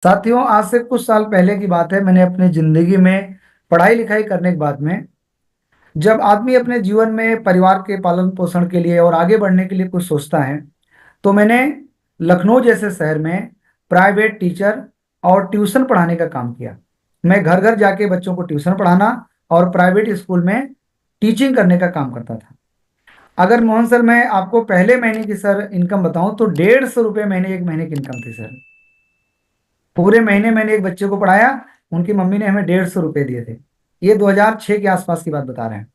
साथियों, आज से कुछ साल पहले की बात है। मैंने अपनी जिंदगी में पढ़ाई लिखाई करने के बाद में, जब आदमी अपने जीवन में परिवार के पालन पोषण के लिए और आगे बढ़ने के लिए कुछ सोचता है, तो मैंने लखनऊ जैसे शहर में प्राइवेट टीचर और ट्यूशन पढ़ाने का काम किया। मैं घर घर जाके बच्चों को ट्यूशन पढ़ाना और प्राइवेट स्कूल में टीचिंग करने का काम करता था। अगर मोहन सर, मैं आपको पहले महीने की सर इनकम बताऊं तो 150 रुपये महीने, एक महीने की इनकम थी सर। पूरे महीने मैंने एक बच्चे को पढ़ाया, उनकी मम्मी ने हमें 150 रुपये दिए थे। ये 2006 के आसपास की बात बता रहे हैं।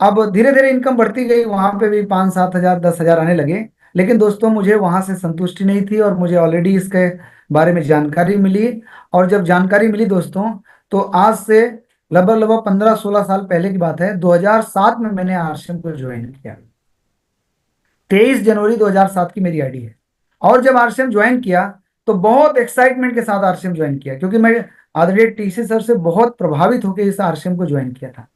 अब धीरे धीरे इनकम बढ़ती गई, वहां पे भी 5-7 हजार 10 हजार आने लगे। लेकिन दोस्तों, मुझे वहां से संतुष्टि नहीं थी और मुझे ऑलरेडी इसके बारे में जानकारी मिली। और जब जानकारी मिली दोस्तों, तो आज से लगभग लगभग 15-16 साल पहले की बात है, 2007 में मैंने आश्रम को ज्वाइन किया। 23 जनवरी 2007 की मेरी आईडी है। और जब आरसीएम ज्वाइन किया तो बहुत एक्साइटमेंट के साथ आरसीएम ज्वाइन किया, क्योंकि मैं आदरणीय टीसी सर से बहुत प्रभावित होकर इस आरसीएम को ज्वाइन किया था।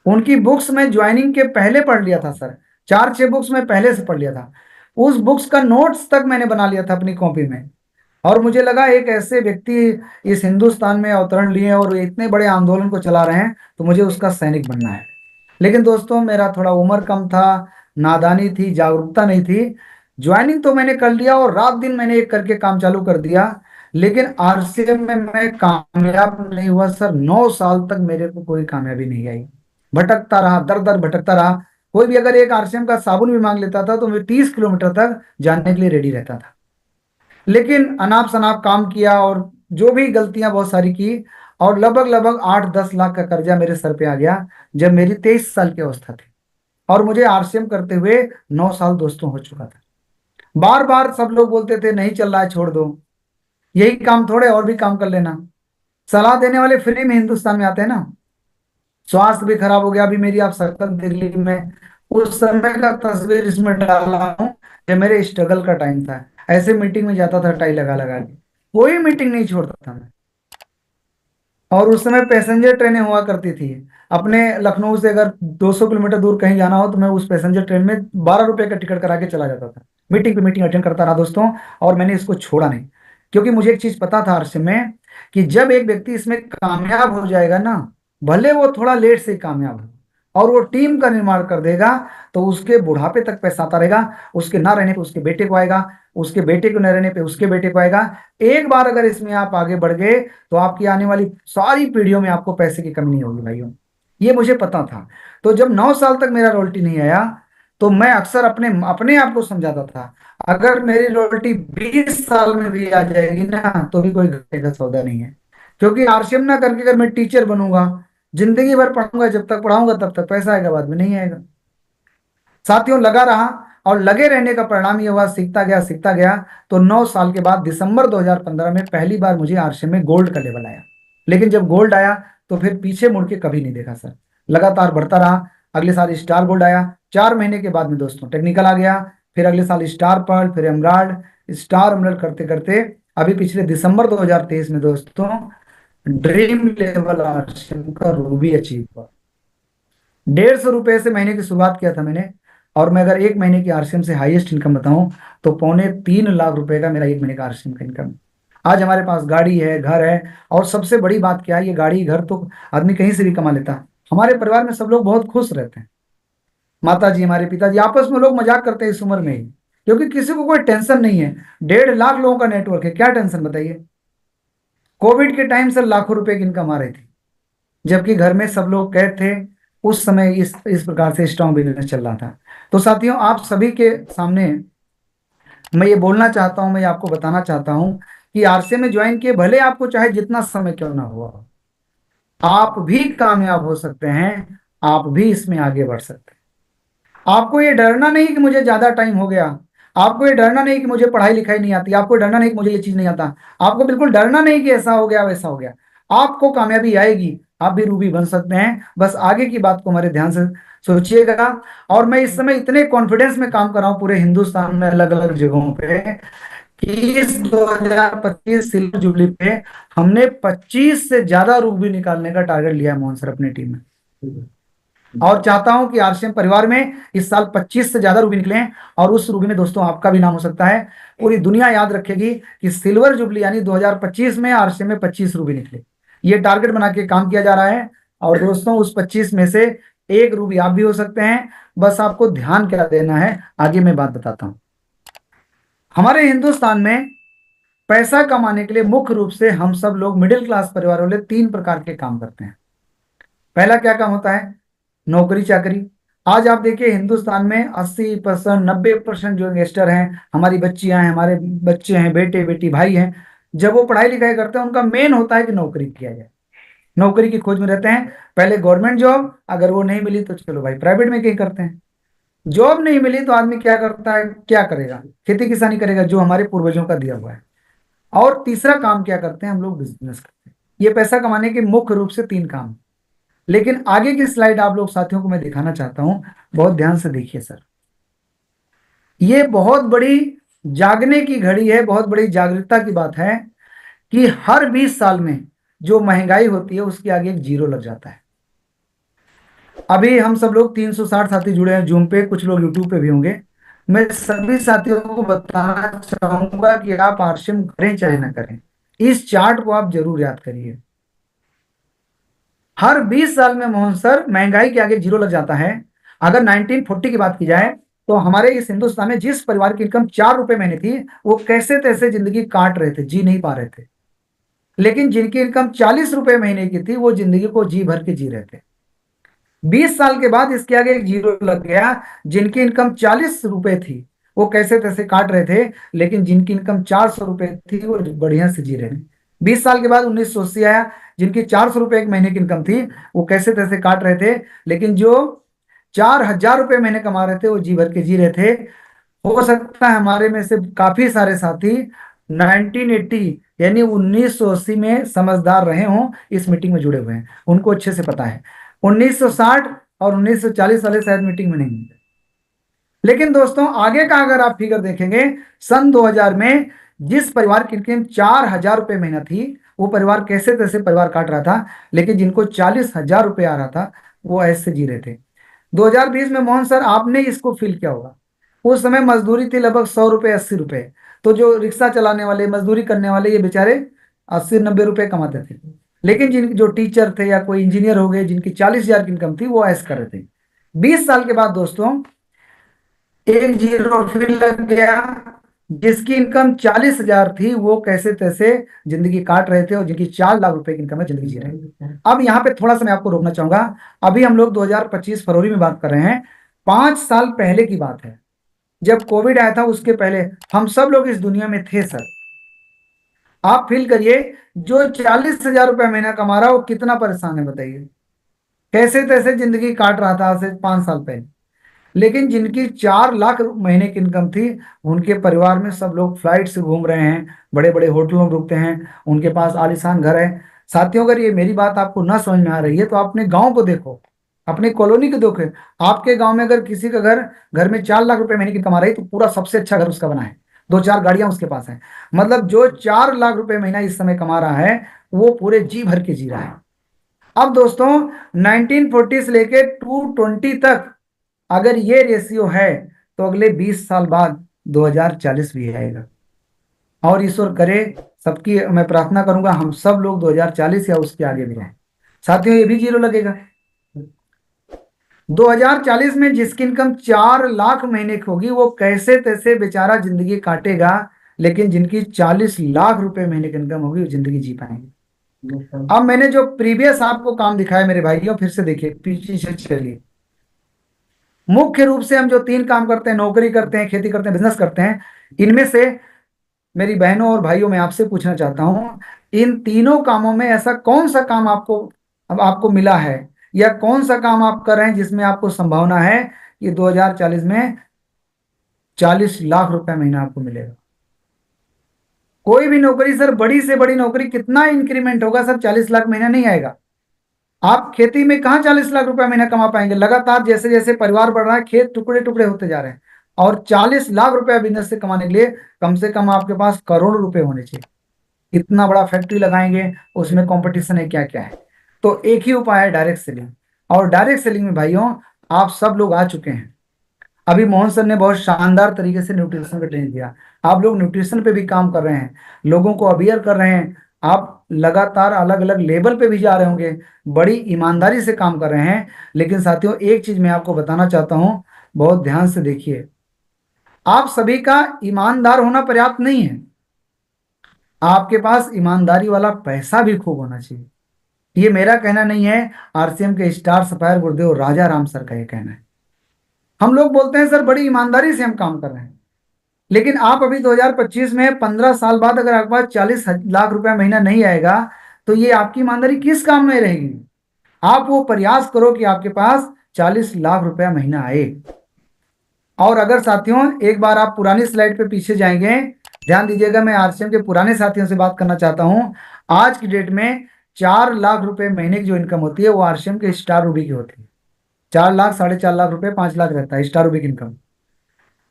उनकी बुक्स मैं ज्वाइनिंग के पहले पढ़ लिया था सर। 4-6 बुक्स मैं पहले से पढ़ लिया था। उस बुक्स का नोट्स तक मैंने बना लिया था अपनी कॉपी में। और मुझे लगा एक ऐसे व्यक्ति इस हिंदुस्तान में अवतरण लिए और इतने बड़े आंदोलन को चला रहे हैं, तो मुझे उसका सैनिक बनना है। लेकिन दोस्तों, मेरा थोड़ा उम्र कम था, नादानी थी, जागरूकता नहीं थी। ज्वाइनिंग तो मैंने कर लिया और रात दिन मैंने एक करके काम चालू कर दिया। लेकिन आरसीएम में मैं कामयाब नहीं हुआ सर। 9 साल तक मेरे को कोई कामयाबी नहीं आई। भटकता रहा, दर दर भटकता रहा। कोई भी अगर एक आरसीएम का साबुन भी मांग लेता था तो मैं 30 किलोमीटर तक जाने के लिए रेडी रहता था। लेकिन अनाप शनाप काम किया और जो भी गलतियां बहुत सारी की, और लगभग लगभग 8-10 लाख का कर्जा मेरे सर पे आ गया जब मेरी 23 साल की अवस्था थी। और मुझे आरसीएम करते हुए 9 साल दोस्तों हो चुका था। बार बार सब लोग बोलते थे नहीं चल रहा है, छोड़ दो, यही काम थोड़े और भी काम कर लेना। सलाह देने वाले फ्री में हिंदुस्तान में आते हैं ना। स्वास्थ्य भी खराब हो गया। अभी मेरी आप शक्ल देख ली, मैं उस समय का तस्वीर इसमें डाला हूँ जब मेरे स्ट्रगल का टाइम था। ऐसे मीटिंग में जाता था टाई लगा लगा के, कोई मीटिंग नहीं छोड़ता था मैं। और उस समय पैसेंजर ट्रेनें हुआ करती थी। अपने लखनऊ से अगर 200 किलोमीटर दूर कहीं जाना हो तो मैं उस पैसेंजर ट्रेन में 12 रुपए का टिकट करा के चला जाता था। मीटिंग पे मीटिंग अटेंड करता रहा दोस्तों। और मैंने इसको छोड़ा नहीं, क्योंकि मुझे एक चीज पता था आरसी में, कि जब एक व्यक्ति इसमें कामयाब हो जाएगा ना, भले वो थोड़ा लेट से कामयाब हो, और वो टीम का निर्माण कर देगा, तो उसके बुढ़ापे तक पैसा आता रहेगा। उसके ना रहने पे उसके बेटे को आएगा, उसके बेटे को न रहने पे उसके बेटे को आएगा। एक बार अगर इसमें आप आगे बढ़ गए तो आपकी आने वाली सारी पीढ़ियों में आपको पैसे की कमी नहीं होगी भाइयों। ये मुझे पता था। तो जब 9 साल तक मेरा रॉयल्टी नहीं आया, तो मैं अक्सर अपने अपने आप को समझाता था, अगर मेरी रॉयल्टी 20 साल में भी आ जाएगी ना, तो भी कोई घाटे का सौदा नहीं है। क्योंकि आरसीएम ना करके अगर मैं टीचर बनूंगा, जिंदगी भर पढ़ूंगा, जब तक पढ़ाऊंगा तब तक पैसा आएगा, बाद में नहीं आएगा। साथियों, लगा रहा, और लगे रहने का परिणाम ये हुआ, सीखता गया सीखता गया। तो 9 साल के बाद दिसंबर 2015 में पहली बार मुझे आरसीएम में गोल्ड का लेवल आया। लेकिन जब गोल्ड आया तो फिर पीछे मुड़ के कभी नहीं देखा सर। लगातार बढ़ता रहा। अगले साल स्टार गोल्ड आया, 4 महीने के बाद में दोस्तों टेक्निकल आ गया। फिर अगले साल स्टार पर्ल, फिर एमराल्ड, स्टार एमराल्ड करते करते अभी पिछले दिसंबर 2023 में दोस्तों ड्रीम लेवल आरसीएम का रूबी अचीव हुआ। 150 रुपए से महीने की शुरुआत किया था मैंने। और मैं अगर एक महीने की आरसीएम से हाईएस्ट इनकम बताऊं तो 2.25 लाख रुपए का मेरा एक महीने का आरसीएम का इनकम। आज हमारे पास गाड़ी है, घर है। और सबसे बड़ी बात क्या है, ये गाड़ी घर तो आदमी कहीं से भी कमा लेता है। हमारे परिवार में सब लोग बहुत खुश रहते हैं। माता जी, हमारे पिताजी, आपस में लोग मजाक करते हैं इस उम्र में ही, क्योंकि किसी को कोई टेंशन नहीं है। 1.5 लाख लोगों का नेटवर्क है, क्या टेंशन बताइए। कोविड के टाइम से लाखों रुपए की इनकम आ रही थी, जबकि घर में सब लोग कैद थे। उस समय इस प्रकार से स्ट्रॉन्ग बिजनेस चल रहा था। तो साथियों, आप सभी के सामने मैं ये बोलना चाहता हूं, मैं ये आपको बताना चाहता हूं कि आरसीए में ज्वाइन किए, भले आपको चाहे जितना समय क्यों ना हुआ, आप भी कामयाब हो सकते हैं। आप भी इसमें आगे बढ़ सकते हैं। आपको ये डरना नहीं कि मुझे ज्यादा टाइम हो गया। आपको ये डरना नहीं कि मुझे पढ़ाई लिखाई नहीं आती। आपको डरना नहीं कि मुझे ये चीज नहीं आता। आपको बिल्कुल डरना नहीं कि ऐसा हो गया वैसा हो गया। आपको कामयाबी आएगी। आप भी रूबी बन सकते हैं। बस आगे की बात को हमारे ध्यान से सोचिएगा। और मैं इस समय इतने कॉन्फिडेंस में काम कर रहा हूं पूरे हिंदुस्तान में अलग अलग जगहों पे, कि इस 2025 सिल्वर जुबली पे हमने 25 से ज्यादा रूबी निकालने का टारगेट लिया है मोहन सर अपनी टीम में। और चाहता हूं कि आरसीएम परिवार में इस साल 25 से ज्यादा रूबी निकले, और उस रूबी में दोस्तों आपका भी नाम हो सकता है। पूरी दुनिया याद रखेगी कि सिल्वर जुबली यानी 2025 में आरसीएम में 25 रूबी निकले। ये टारगेट बना के काम किया जा रहा है। और दोस्तों उस 25 में से एक रूबी आप भी हो सकते हैं। बस आपको ध्यान क्या देना है, आगे मैं बात बताता हूं। हमारे हिंदुस्तान में पैसा कमाने के लिए मुख्य रूप से हम सब लोग मिडिल क्लास परिवार वाले 3 प्रकार के काम करते हैं। पहला क्या काम होता है? नौकरी चाकरी। आज आप देखिए हिंदुस्तान में 80% 90% जो यंगस्टर हैं, हमारी बच्चियां हैं, हमारे बच्चे हैं, बेटे बेटी भाई हैं, जब वो पढ़ाई लिखाई करते हैं उनका मेन होता है कि नौकरी किया जाए। नौकरी की खोज में रहते हैं। पहले गवर्नमेंट जॉब, अगर वो नहीं मिली तो चलो भाई प्राइवेट में कहीं करते हैं। जॉब नहीं मिली तो आदमी क्या करता है, क्या करेगा? खेती किसानी करेगा, जो हमारे पूर्वजों का दिया हुआ है। और तीसरा काम क्या करते हैं? हम लोग बिजनेस करते हैं। ये पैसा कमाने के मुख्य रूप से 3 काम। लेकिन आगे की स्लाइड आप लोग साथियों को मैं दिखाना चाहता हूं, बहुत ध्यान से देखिए सर। ये बहुत बड़ी जागने की घड़ी है, बहुत बड़ी जागरूकता की बात है कि हर 20 साल में जो महंगाई होती है उसके आगे एक जीरो लग जाता है। अभी हम सब लोग 360 साथी जुड़े हैं जूम पे, कुछ लोग यूट्यूब पे भी होंगे। मैं सभी साथियों को बताना चाहूंगा कि आप आरसीएम करें चाहे ना करें, इस चार्ट को आप जरूर याद करिए। हर 20 साल में मोहन सर महंगाई के आगे जीरो लग जाता है। अगर 1940 की बात की जाए तो हमारे इस हिंदुस्तान में जिस परिवार की इनकम 4 रुपए महीने थी, वो कैसे तैसे जिंदगी काट रहे थे, जी नहीं पा रहे थे। लेकिन जिनकी इनकम 40 रुपए महीने की थी, वो जिंदगी को जी भर के जी रहे थे। 20 साल के बाद इसके आगे एक जीरो लग गया। जिनकी इनकम 40 रुपए थी, वो कैसे तैसे काट रहे थे, लेकिन जिनकी इनकम 400 रुपए थी, वो बढ़िया से जी रहे थे। 20 साल के बाद 1980 आया। जिनकी 400 रुपए एक महीने की इनकम थी, वो कैसे तैसे काट रहे थे, लेकिन जो 4000 रुपए महीने कमा रहे थे, वो जी भर के जी रहे थे। हो सकता है हमारे में से काफी सारे साथी 1980 यानी 1980 में समझदार रहे हों, इस मीटिंग में जुड़े हुए हैं, उनको अच्छे से पता है। 1960 और 1940 वाले शायद मीटिंग में नहीं होंगे। लेकिन दोस्तों आगे का अगर आप फिगर देखेंगे, सन 2000 में जिस परिवार की इनकम 4000 रुपए महीना थी, वो परिवार कैसे तैसे परिवार काट रहा था। लेकिन जिनको 40,000 रुपए आ रहा था, वो ऐसे जी रहे थे। 2020 में मोहन सर आपने इसको फील किया होगा। उस समय मजदूरी थी लगभग 100 रुपए 80 रुपए। तो जो रिक्शा चलाने वाले, मजदूरी करने वाले, ये बेचारे 80-90 रुपए कमाते थे। लेकिन जिन जो टीचर थे या कोई इंजीनियर हो गए, जिनकी 40,000 की इनकम थी, वो ऐश कर रहे थे। 20 साल के बाद दोस्तों एक जीरो फिर लग गया। जिसकी इनकम 40,000 थी, वो कैसे तैसे जिंदगी काट रहे थे, और जिनकी 4 लाख रुपए की इनकम है, जिंदगी जी रहे हैं। अब यहाँ पे थोड़ा सा मैं आपको रोकना चाहूंगा। अभी हम लोग 2025 फरवरी में बात कर रहे हैं। 5 साल पहले की बात है, जब कोविड आया था, उसके पहले हम सब लोग इस दुनिया में थे सर। आप फील करिए, जो 40,000 रुपए महीना कमा रहा है, वो कितना परेशान है बताइए। कैसे तैसे जिंदगी काट रहा था आज से 5 साल पहले। लेकिन जिनकी 4 लाख महीने की इनकम थी, उनके परिवार में सब लोग फ्लाइट से घूम रहे हैं, बड़े बड़े होटलों में रुकते हैं, उनके पास आलीशान घर है। साथियों, अगर ये मेरी बात आपको ना समझ में आ रही है तो अपने गांव को देखो, अपने कॉलोनी को देखो। आपके गांव में अगर किसी का घर घर में 4 लाख रुपए महीने की कमा रही है, तो पूरा सबसे अच्छा घर उसका बना है, 2-4 गाड़ियां उसके पास है। मतलब जो 4 लाख रुपए महीना इस समय कमा रहा है, वो पूरे जी भर के जी रहा है। अब दोस्तों 1940 से लेके 220 तक अगर ये रेशियो है, तो अगले 20 साल बाद 2040 भी आएगा। और ईश्वर करे, सबकी मैं प्रार्थना करूंगा हम सब लोग 2040 या उसके आगे भी रहें। साथियों ये भी जीरो लगेगा। 2040 में जिसकी इनकम 4 लाख महीने की होगी, वो कैसे तैसे बेचारा जिंदगी काटेगा। लेकिन जिनकी 40 लाख रुपए महीने की इनकम होगी, वो जिंदगी जी पाएंगे। अब मैंने जो प्रीवियस आपको काम दिखाया मेरे भाइयों, फिर से देखिए, पीछे से चलिए। मुख्य रूप से हम जो 3 काम करते हैं, नौकरी करते हैं, खेती करते हैं, बिजनेस करते हैं, इनमें से मेरी बहनों और भाइयों मैं आपसे पूछना चाहता हूं, इन तीनों कामों में ऐसा कौन सा काम आपको अब आपको मिला है, या कौन सा काम आप कर रहे हैं जिसमें आपको संभावना है कि 2040 में 40 लाख रुपए महीना आपको मिलेगा? कोई भी नौकरी सर, बड़ी से बड़ी नौकरी, कितना इंक्रीमेंट होगा सर, 40 लाख महीना नहीं आएगा। आप खेती में कहाँ 40 लाख रुपए महीना कमा पाएंगे? लगातार जैसे जैसे परिवार बढ़ रहा है, खेत टुकड़े टुकड़े होते जा रहे हैं। और 40 लाख रुपया बिजनेस से कमाने के लिए कम से कम आपके पास करोड़ रुपए होने चाहिए। इतना बड़ा फैक्ट्री लगाएंगे, उसमें कंपटीशन है, क्या क्या है। तो एक ही उपाय है, डायरेक्ट सेलिंग। और डायरेक्ट सेलिंग में भाइयों आप सब लोग आ चुके हैं। अभी मोहन सर ने बहुत शानदार तरीके से न्यूट्रिशन का ट्रेनिंग दिया। आप लोग न्यूट्रिशन पे भी काम कर रहे हैं, लोगों को अवेयर कर रहे हैं, आप लगातार अलग अलग लेवल पे भी जा रहे होंगे, बड़ी ईमानदारी से काम कर रहे हैं। लेकिन साथियों एक चीज मैं आपको बताना चाहता हूं, बहुत ध्यान से देखिए, आप सभी का ईमानदार होना पर्याप्त नहीं है, आपके पास ईमानदारी वाला पैसा भी खूब होना चाहिए। ये मेरा कहना नहीं है, आरसीएम के स्टार सफायर गुरुदेव राजा राम सर का ये कहना है। हम लोग बोलते हैं सर बड़ी ईमानदारी से हम काम कर रहे हैं, लेकिन आप अभी 2025 में 15 साल बाद अगर आपके पास 40 लाख रुपया महीना नहीं आएगा तो ये आपकी ईमानदारी किस काम में रहेगी। आप वो प्रयास करो कि आपके पास 40 लाख रुपया महीना आए। और अगर साथियों एक बार आप पुरानी स्लाइड पे पीछे जाएंगे, ध्यान दीजिएगा, मैं आरसीएम के पुराने साथियों से बात करना चाहता हूं। आज की डेट में 4 लाख रुपए महीने की जो इनकम होती है वो आरसीएम के स्टार रूबी की होती है। 4 लाख, 4.5 लाख रुपए, 5 लाख रहता है स्टार रूबी की इनकम।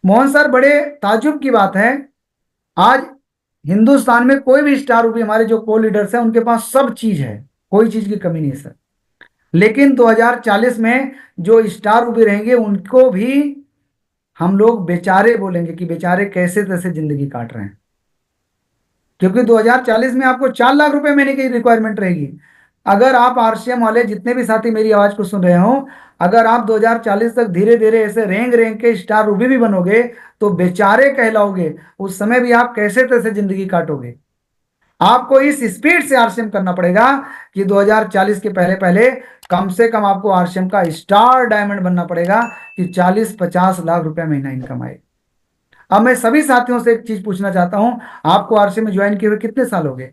मोहन सर बड़े ताजुब की बात है, आज हिंदुस्तान में कोई भी स्टार रूबी, हमारे जो को लीडर्स हैं उनके पास सब चीज है, कोई चीज की कमी नहीं है सर। लेकिन 2040 में जो स्टार रूबी रहेंगे उनको भी हम लोग बेचारे बोलेंगे कि बेचारे कैसे तैसे जिंदगी काट रहे हैं, क्योंकि 2040 में आपको 4 लाख रुपए महीने की रिक्वायरमेंट रहेगी। अगर आप आरसीएम वाले जितने भी साथी मेरी आवाज को सुन रहे हो, अगर आप 2040 तक धीरे धीरे ऐसे रेंग रेंग के स्टार रूबी भी बनोगे तो बेचारे कहलाओगे। उस समय भी आप कैसे तैसे जिंदगी काटोगे। आपको इस स्पीड से आरसीएम करना पड़ेगा कि 2040 के पहले पहले कम से कम आपको आरसीएम का स्टार डायमंड बनना पड़ेगा कि 40-50 लाख रुपया महीना इनकम आए। अब मैं सभी साथियों से एक चीज पूछना चाहता हूं, आपको आरसीएम में ज्वाइन किए हुए कितने साल हो गए,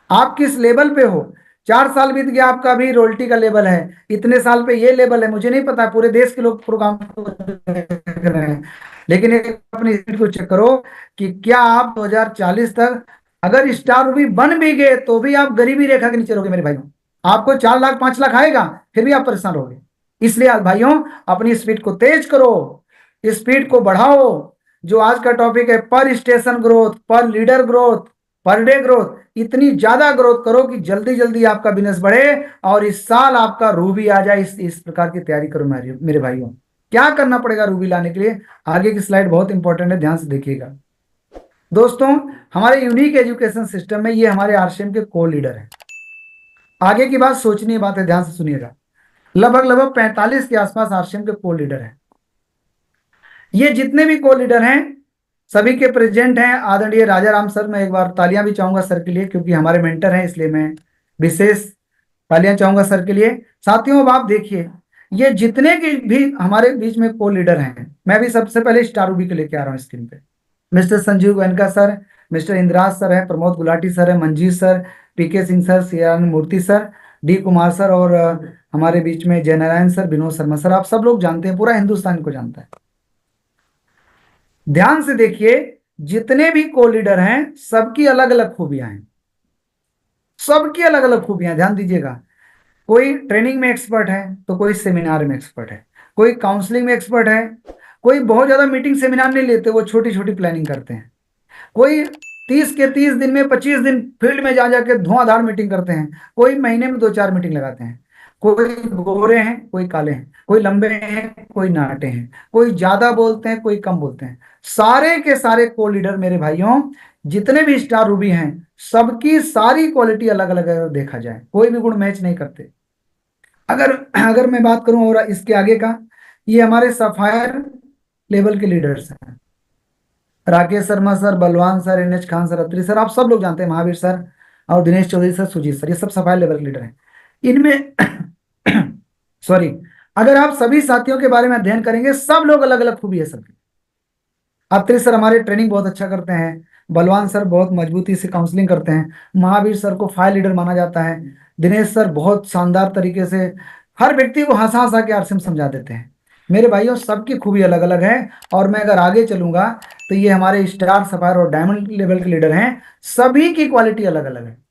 आप किस लेवल पे हो। 4 साल बीत गया, आपका भी रॉयल्टी का लेवल है, इतने साल पे ये लेवल है, मुझे नहीं पता, पूरे देश के लोग प्रोग्राम को देख रहे हैं। लेकिन एक अपनी स्पीड को चेक करो कि क्या आप 2040 तक अगर स्टार भी बन भी गए तो भी आप गरीबी रेखा के नीचे रहोगे मेरे भाइयों। आपको 4 लाख 5 लाख आएगा फिर भी आप परेशान रहोगे। इसलिए भाइयों अपनी स्पीड को तेज करो, स्पीड को बढ़ाओ। जो आज का टॉपिक है पर स्टेशन ग्रोथ, पर leader growth, per day growth, इतनी ज्यादा ग्रोथ करो कि जल्दी जल्दी आपका बिजनेस बढ़े और इस साल आपका रूबी आ जाए। इस प्रकार की तैयारी करो मेरे भाइयों। क्या करना पड़ेगा रूबी लाने के लिए, आगे की स्लाइड बहुत इंपॉर्टेंट है, ध्यान से देखिएगा। दोस्तों हमारे यूनिक एजुकेशन सिस्टम में ये हमारे आरसीएम के को लीडर हैं। आगे की बात सोचनीय बात है, ध्यान से सुनिएगा। लगभग लगभग 45 के आसपास आरसीएम के को लीडर हैं। ये जितने भी को लीडर हैं सभी के प्रेजेंट हैं आदरणीय राजा राम सर। मैं एक बार तालियां भी चाहूंगा सर के लिए, क्योंकि हमारे मेंटर हैं, इसलिए मैं विशेष तालियां चाहूंगा सर के लिए। साथियों अब आप देखिए, ये जितने के भी हमारे बीच में को लीडर हैं, मैं भी सबसे पहले स्टार रूबी के लेके आ रहा हूँ स्क्रीन पे। Mister Sanjeev Goenka sir, mister Indraj sir है, प्रमोद गुलाटी सर है, Manjeet sir, P K Singh sir, Siyan Murthy sir, D Kumar sir, और हमारे बीच में जयनारायण सर, विनोद शर्मा सर। आप सब लोग जानते हैं, पूरा हिंदुस्तान को जानता है। ध्यान से देखिए, जितने भी को लीडर हैं सबकी अलग अलग खूबियां हैं, सबकी अलग अलग खूबियां, ध्यान दीजिएगा। कोई ट्रेनिंग में एक्सपर्ट है तो कोई सेमिनार में एक्सपर्ट है, कोई काउंसलिंग में एक्सपर्ट है, कोई बहुत ज्यादा मीटिंग सेमिनार नहीं लेते, वो छोटी छोटी प्लानिंग करते हैं, कोई 30 के 30 दिन में 25 दिन फील्ड में जा जाके धुआंधार मीटिंग करते हैं, कोई महीने में 2-4 मीटिंग लगाते हैं, कोई गोरे हैं कोई काले हैं, कोई लंबे हैं कोई नाटे हैं, कोई ज्यादा बोलते हैं कोई कम बोलते हैं। सारे के सारे को लीडर मेरे भाइयों, जितने भी स्टार रूबी हैं, सबकी सारी क्वालिटी अलग अलग है। देखा जाए कोई भी गुण मैच नहीं करते। अगर अगर मैं बात करूं और इसके आगे का, ये हमारे सफायर लेवल के लीडर्स हैं। Rakesh Sharma sir, Balwan sir, N H Khan sir, Atri sir, आप सब लोग जानते हैं, महावीर सर और दिनेश चौधरी सर, सुजीत सर, ये सब सफाई लेवल के लीडर हैं। इनमें सॉरी, अगर आप सभी साथियों के बारे में अध्ययन करेंगे, सब लोग अलग अलग खूबी है सबकी। अत्री सर हमारे ट्रेनिंग बहुत अच्छा करते हैं, बलवान सर बहुत मजबूती से काउंसलिंग करते हैं, महावीर सर को फाइल लीडर माना जाता है, दिनेश सर बहुत शानदार तरीके से हर व्यक्ति को हंसा हंसा के आरसीएम समझा देते हैं। मेरे भाइयों सबकी खूबी अलग अलग है, और मैं अगर आगे चलूंगा तो ये हमारे स्टार, सफायर और डायमंड लेवल के लीडर हैं, सभी की क्वालिटी अलग अलग है।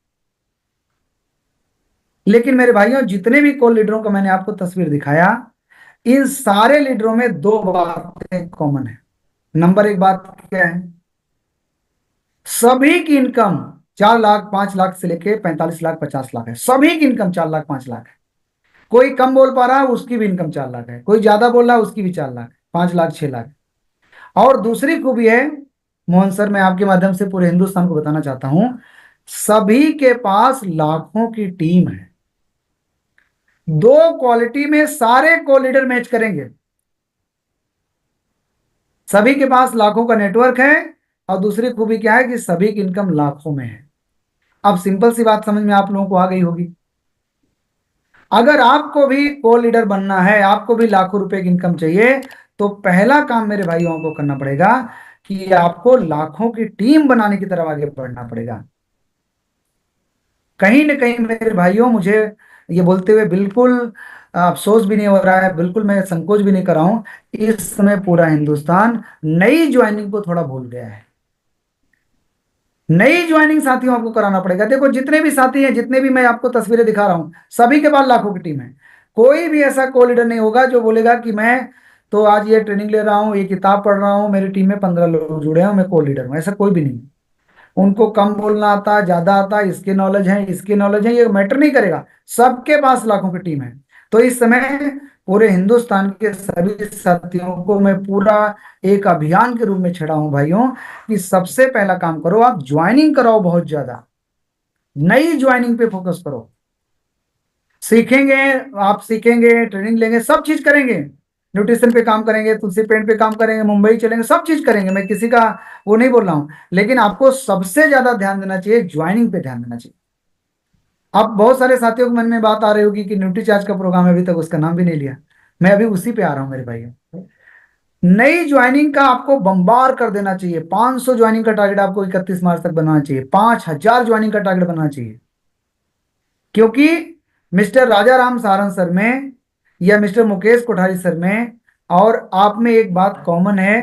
लेकिन मेरे भाइयों जितने भी को लीडरों का मैंने आपको तस्वीर दिखाया, इन सारे लीडरों में दो बातें कॉमन है। नंबर एक बात क्या है, सभी की इनकम 4 लाख 5 लाख से लेके 45 लाख 50 लाख है। सभी की इनकम 4 लाख 5 लाख है। कोई कम बोल पा रहा है उसकी भी इनकम 4 लाख है, कोई ज्यादा बोल रहा है उसकी भी 4 लाख, 5 लाख, 6 लाख। और दूसरी खूबी है मोहन सर, मैं आपके माध्यम से पूरे हिंदुस्तान को बताना चाहता हूं, सभी के पास लाखों की टीम है। 2 क्वालिटी में सारे को लीडर मैच करेंगे। सभी के पास लाखों का नेटवर्क है, और दूसरी खूबी क्या है कि सभी की इनकम लाखों में है। अब सिंपल सी बात समझ में आप लोगों को आ गई होगी। अगर आपको भी को लीडर बनना है, आपको भी लाखों रुपए की इनकम चाहिए, तो पहला काम मेरे भाइयों को करना पड़ेगा कि आपको लाखों की टीम बनाने की तरफ आगे बढ़ना पड़ेगा। कहीं ना कहीं मेरे भाइयों, मुझे ये बोलते हुए बिल्कुल अफसोस भी नहीं हो रहा है, बिल्कुल मैं संकोच भी नहीं कर रहा हूं, इस समय पूरा हिंदुस्तान नई ज्वाइनिंग को थोड़ा भूल गया है। नई ज्वाइनिंग साथियों आपको कराना पड़ेगा। देखो जितने भी साथी हैं, जितने भी मैं आपको तस्वीरें दिखा रहा हूं, सभी के पास लाखों की टीम है। कोई भी ऐसा को लीडर नहीं होगा जो बोलेगा कि मैं तो आज ये ट्रेनिंग ले रहा हूँ, ये किताब पढ़ रहा हूँ, मेरी टीम में 15 लोग जुड़े हैं, मैं को लीडर हूँ, ऐसा कोई भी नहीं। उनको कम बोलना आता है, ज्यादा आता है, इसके नॉलेज है, इसके नॉलेज है, ये मैटर नहीं करेगा, सबके पास लाखों की टीम है। तो इस समय पूरे हिंदुस्तान के सभी साथियों को मैं पूरा एक अभियान के रूप में छेड़ा हूं भाइयों, कि सबसे पहला काम करो, आप ज्वाइनिंग कराओ, बहुत ज्यादा नई ज्वाइनिंग पे फोकस करो। सीखेंगे, आप सीखेंगे, ट्रेनिंग लेंगे, सब चीज करेंगे, न्यूट्रिशन पे काम करेंगे, तुलसी पेंट पे काम करेंगे, मुंबई चलेंगे, सब चीज करेंगे, मैं किसी का वो नहीं बोल रहा हूं, लेकिन आपको सबसे ज्यादा ध्यान देना चाहिए, ज्वाइनिंग पे ध्यान देना चाहिए। अब बहुत सारे साथियों के मन में बात आ रही होगी कि न्यूट्री चार्ज का प्रोग्राम है, अभी तक उसका नाम भी नहीं लिया। मैं अभी उसी पे आ रहा हूँ मेरे भाई। नई ज्वाइनिंग का आपको बम्बार कर देना चाहिए। 500 ज्वाइनिंग का टारगेट आपको 31 मार्च तक बनाना चाहिए, 5000 ज्वाइनिंग का टारगेट बनाना चाहिए। क्योंकि मिस्टर राजा राम सारंग सर में या मिस्टर मुकेश कोठारी सर में और आप में एक बात कॉमन है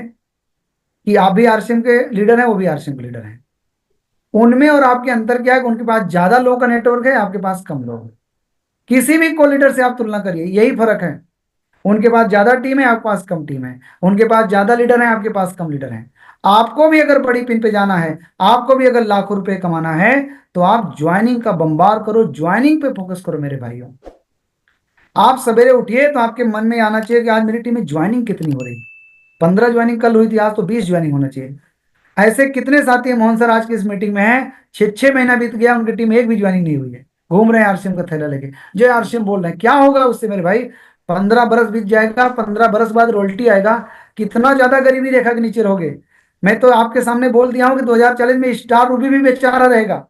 कि आप भी आरसीएम के लीडर हैं, वो भी आरसीएम के लीडर हैं। उनमें और आपके अंतर क्या है कि उनके पास ज्यादा लोगों का नेटवर्क है, आपके पास कम लोग हैं। किसी भी को लीडर से आप तुलना करिए, यही फर्क है। उनके पास ज्यादा टीम है, आपके पास कम टीम है। उनके पास ज्यादा लीडर है, आपके पास कम लीडर है। आपको भी अगर बड़ी पिन पे जाना है, आपको भी अगर लाखों रुपए कमाना है, तो आप ज्वाइनिंग का बम्बार करो, ज्वाइनिंग पे फोकस करो मेरे भाइयों। आप सवेरे उठिए तो आपके मन में आना चाहिए कि आज मेरी टीम में ज्वाइनिंग कितनी हो रही। 15 ज्वाइनिंग कल हुई थी, आज तो 20 ज्वाइनिंग होना चाहिए। ऐसे कितने साथी हैं मोहन सर आज की इस मीटिंग में हैं, 6 महीना बीत गया, उनकी टीम में एक भी ज्वाइनिंग नहीं हुई है, घूम रहे हैं आरसीएम का थैला लेके, जो आरसीएम बोल रहे हैं। क्या होगा उससे मेरे भाई? 15 बरस बीत जाएगा, 15 बरस बाद रोल्टी आएगा, कितना ज्यादा गरीबी रेखा के नीचे रहोगे। मैं तो आपके सामने बोल दिया हूं कि 2040 में स्टार रूबी भी बेचारा रहेगा,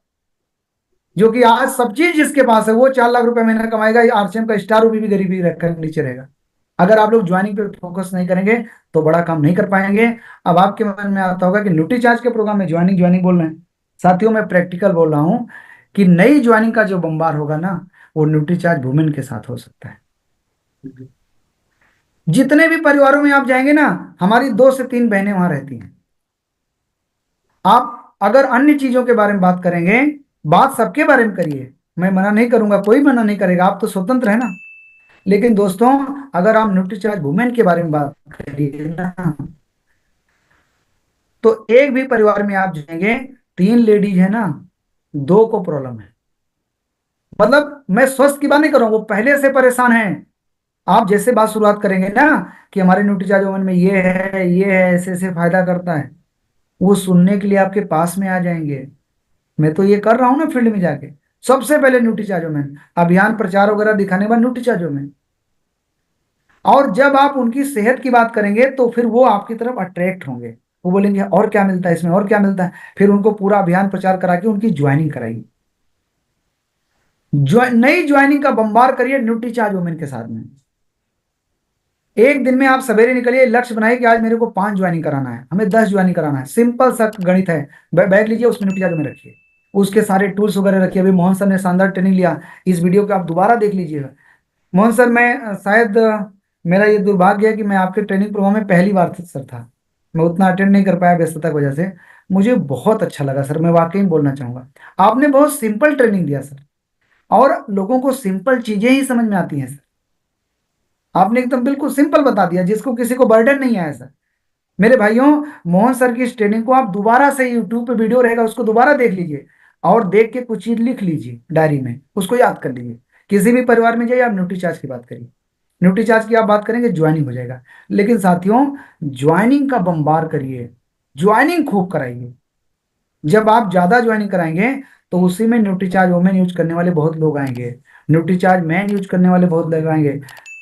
जो कि आज सब चीज जिसके पास है वो 4 लाख रुपए महीना कमाएगा, आरसीएम का स्टार रूबी भी गरीबी रेखा के नीचे रहेगा। अगर आप लोग ज्वाइनिंग पे फोकस नहीं करेंगे तो बड़ा काम नहीं कर पाएंगे। अब आपके मन में आता होगा कि न्यूट्री चार्ज के प्रोग्राम में ज्वाइनिंग ज्वाइनिंग बोल रहे हैं। साथियों मैं प्रैक्टिकल बोल रहा हूं कि नई ज्वाइनिंग का जो बम्बार होगा ना, वो न्यूट्री चार्ज वुमेन के साथ हो सकता है। जितने भी परिवारों में आप जाएंगे ना, हमारी 2 से 3 बहनें वहां रहती हैं। आप अगर अन्य चीजों के बारे में बात करेंगे, बात सबके बारे में करिए, मैं मना नहीं करूंगा, कोई मना नहीं करेगा, आप तो स्वतंत्र है ना। लेकिन दोस्तों, अगर आप न्यूट्रीचार्ज वुमेन के बारे में बात करिए ना, तो एक भी परिवार में आप जाएंगे, 3 लेडीज है ना, 2 को प्रॉब्लम है। मतलब मैं स्वस्थ की बात नहीं कर रहा हूं, वो पहले से परेशान है। आप जैसे बात शुरुआत करेंगे ना कि हमारे न्यूट्रीचार्ज वुमेन में ये है, ऐसे ऐसे फायदा करता है, वो सुनने के लिए आपके पास में आ जाएंगे। मैं तो ये कर रहा हूं ना फील्ड में जाके, सबसे पहले न्यूट्रीचार्ज वुमेन अभियान प्रचार वगैरह दिखाने के बाद न्यूट्रीचार्ज वुमेन। और जब आप उनकी सेहत की बात करेंगे तो फिर वो आपकी तरफ अट्रैक्ट होंगे, वो बोलेंगे और क्या मिलता है इसमें, और क्या मिलता है। फिर उनको पूरा अभियान प्रचार करा के उनकी ज्वाइनिंग कराइए। नई ज्वाइनिंग का बम्बार करिए न्यूट्री चार्ज वुमेन के साथ में। एक दिन में आप सवेरे निकलिए, लक्ष्य बनाइए कि आज मेरे को 5 ज्वाइनिंग कराना है, हमें 10 ज्वाइनिंग कराना है। सिंपल सा गणित है। बैग लीजिए, उसमें न्यूट्री चार्ज में रखिए, उसके सारे टूल्स वगैरह रखिए। अभी मोहन सर ने शानदार ट्रेनिंग लिया, इस वीडियो को आप दोबारा देख लीजिएगा। मोहन सर, मैं शायद मेरा ये दुर्भाग्य है कि मैं आपके ट्रेनिंग प्रोग्राम में पहली बार सर था, मैं उतना अटेंड नहीं कर पाया व्यस्तता की वजह से। मुझे बहुत अच्छा लगा सर, मैं वाकई में बोलना चाहूंगा, आपने बहुत सिंपल ट्रेनिंग दिया सर, और लोगों को सिंपल चीजें ही समझ में आती हैं सर। आपने एकदम बिल्कुल सिंपल बता दिया, जिसको किसी को बर्डन नहीं आया सर। मेरे भाइयों, मोहन सर की इस ट्रेनिंग को आप दोबारा से, यूट्यूब पे वीडियो रहेगा, उसको दोबारा देख लीजिए, और देख के कुछ चीज लिख लीजिए डायरी में, उसको याद कर लीजिए किसी भी परिवार में जाइए, आप न्यूट्रीचार्ज की बात करिए, न्यूट्रीचार्ज की आप बात करेंगे, ज्वाइनिंग हो जाएगा। लेकिन साथियों, ज्वाइनिंग का बम्बार करिए, ज्वाइनिंग खूब कराइए। जब आप ज्यादा ज्वाइनिंग कराएंगे तो उसी में न्यूट्रीचार्ज वोमेन यूज करने वाले बहुत लोग आएंगे, न्यूट्रीचार्ज मैन यूज करने वाले बहुत लोग आएंगे।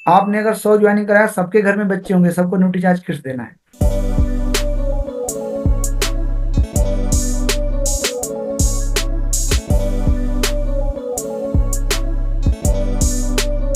आपने अगर 100 ज्वाइनिंग कराया, सबके घर में बच्चे होंगे, सबको न्यूट्रीचार्ज किट्स देना है,